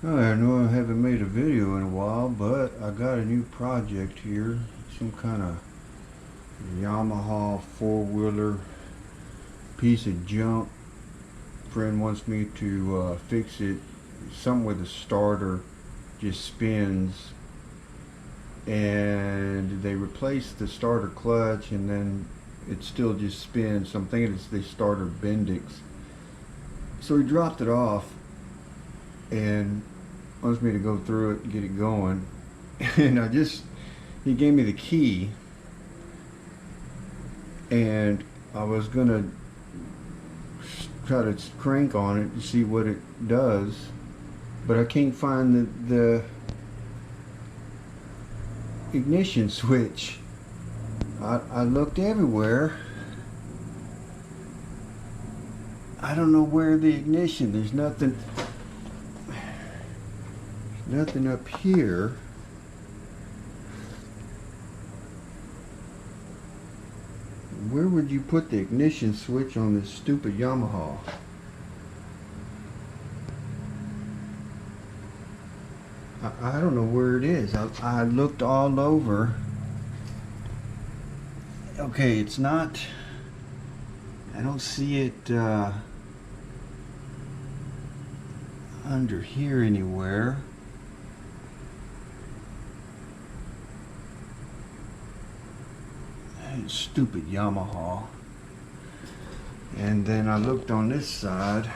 I know I haven't made a video in a while, but I got a new project here. Some kind of Yamaha four-wheeler piece of junk. Friend wants me to fix it. Something with the starter just spins, and they replaced the starter clutch, and then it still just spins. So I'm thinking it's the starter Bendix. So he dropped it off and wants me to go through it and get it going. And he gave me the key, and I was gonna try to crank on it to see what it does, but I can't find the ignition switch. I looked everywhere. I don't know where the ignition. There's nothing up here. Where would you put the ignition switch on this stupid Yamaha? I don't know where it is. I looked all over. Okay, it's not. I don't see it under here anywhere. Stupid Yamaha. And then I looked on this side.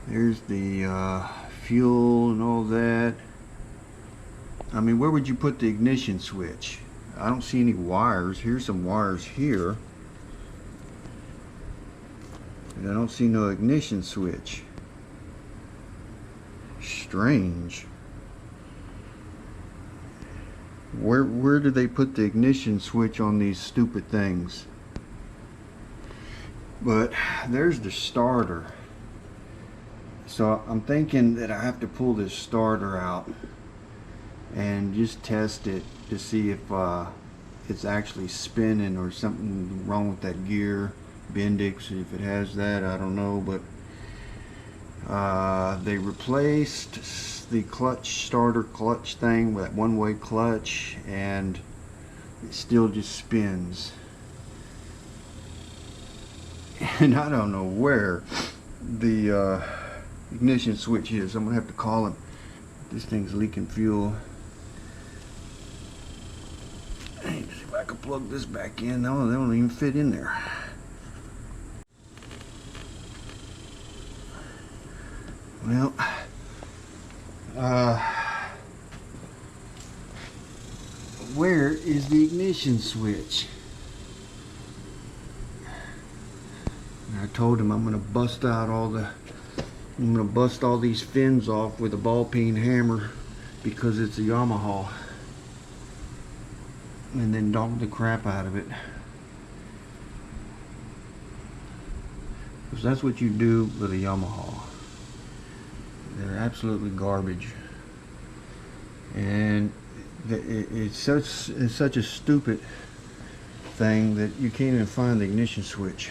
There's the fuel and all that. I mean, where would you put the ignition switch? I don't see any wires. Here's some wires here. And I don't see no ignition switch. Strange. Where do they put the ignition switch on these stupid things? But there's the starter. So I'm thinking that I have to pull this starter out and just test it to see if it's actually spinning or something wrong with that gear Bendix. If it has that, I don't know. But they replaced the starter clutch thing with that one-way clutch, and it still just spins. And I don't know where the ignition switch is. I'm gonna have to call him. This thing's leaking fuel. Hey, see if I can plug this back in. No, they don't even fit in there. Well, where is the ignition switch? And I told him I'm gonna bust all these fins off with a ball peen hammer because it's a Yamaha, and then dog the crap out of it. Because that's what you do with a Yamaha. They're absolutely garbage, and it's such a stupid thing that you can't even find the ignition switch.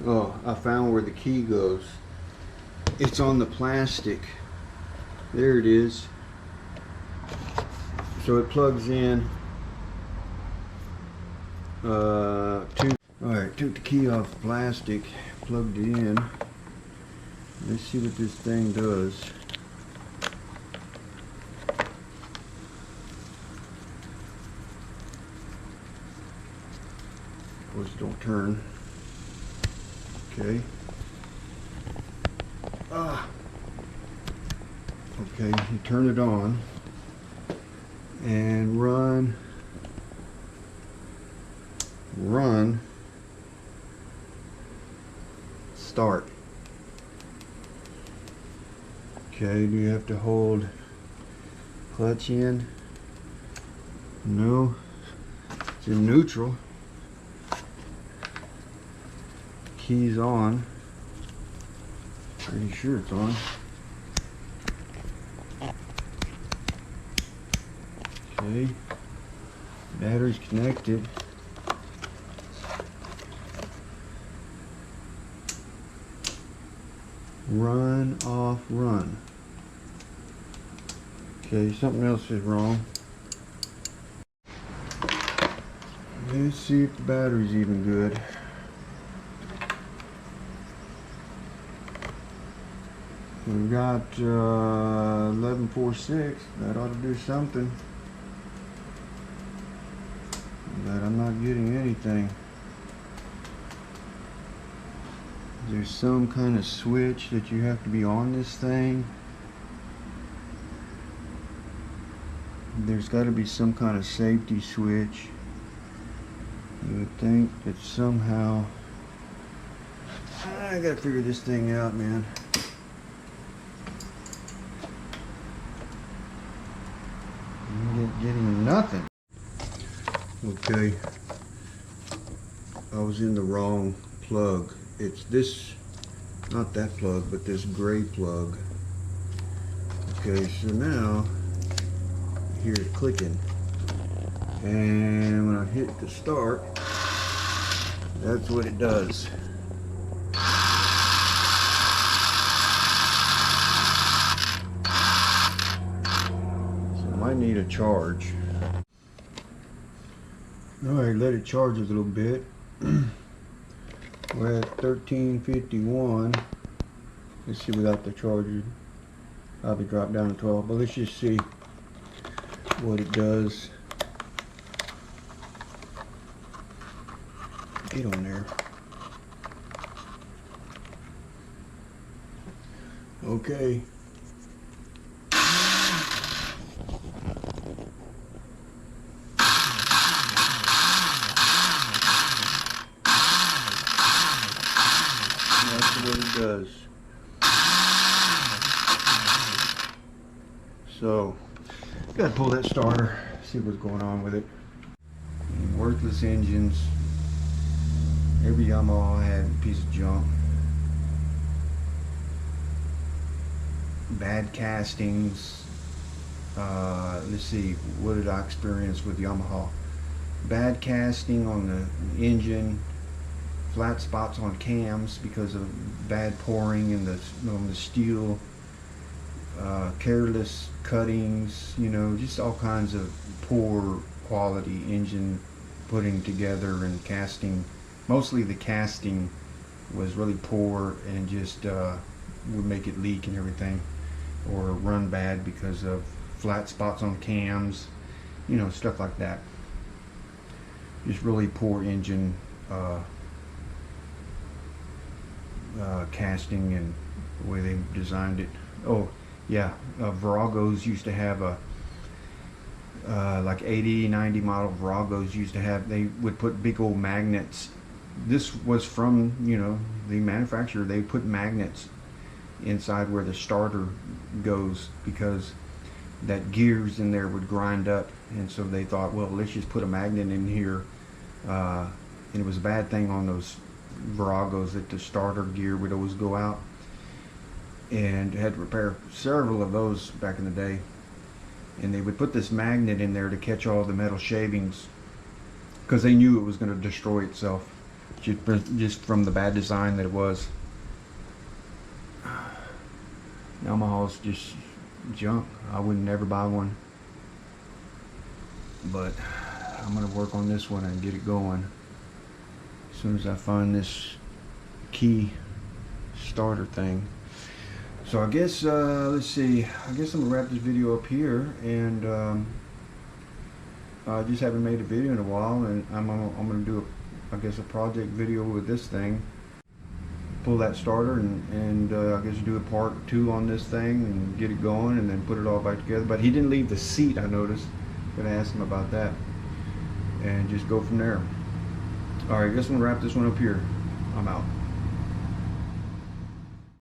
Oh, I found where the key goes. It's on the plastic. There it is. So it plugs in alright, took the key off the plastic, plugged it in. Let's see what this thing does. Of course, don't turn. Okay. Okay, you turn it on and run, start. Okay, do you have to hold clutch in? No, it's in neutral. Keys on. Pretty sure it's on. Okay, battery's connected. Run off, run. Okay, something else is wrong. Let's see if the battery's even good. We got 11.46. That ought to do something. But I'm not getting anything. There's some kind of switch that you have to be on this thing. There's got to be some kind of safety switch. You would think that somehow I gotta figure this thing out, man. I'm getting nothing. Okay, I was in the wrong plug. It's this, not that plug, but this gray plug. Okay, so now I hear it clicking, and when I hit the start, that's what it does. So I might need a charge. Alright, let it charge a little bit. We're at 1351. Let's see without the charger. Probably drop down to 12, but let's just see what it does. Get on there. Okay. That's what it does. So, gotta pull that starter, see what's going on with it. Worthless engines. Every Yamaha had a piece of junk. Bad castings. Let's see, what did I experience with Yamaha? Bad casting on the engine, flat spots on cams because of bad pouring in on the steel, careless cuttings, you know, just all kinds of poor quality engine putting together and casting. Mostly the casting was really poor and just would make it leak and everything, or run bad because of flat spots on cams, you know, stuff like that. Just really poor engine casting and the way they designed it. Oh yeah, Viragos used to have a like 80, 90 model Viragos used to have, they would put big old magnets. This was from, you know, the manufacturer. They put magnets inside where the starter goes because that gears in there would grind up, and so they thought, well, let's just put a magnet in here. And it was a bad thing on those Viragos that the starter gear would always go out, and had to repair several of those back in the day. And they would put this magnet in there to catch all the metal shavings because they knew it was going to destroy itself just from the bad design that it was. Yamaha's just junk. I would never buy one, but I'm going to work on this one and get it going as soon as I find this key starter thing. So I guess let's see, I guess I'm gonna wrap this video up here, and I just haven't made a video in a while, and I'm gonna do I guess a project video with this thing. Pull that starter and I guess do a part 2 on this thing and get it going and then put it all back together. But he didn't leave the seat, I noticed. Gonna ask him about that and just go from there. Alright, I guess I'm gonna wrap this one up here. I'm out.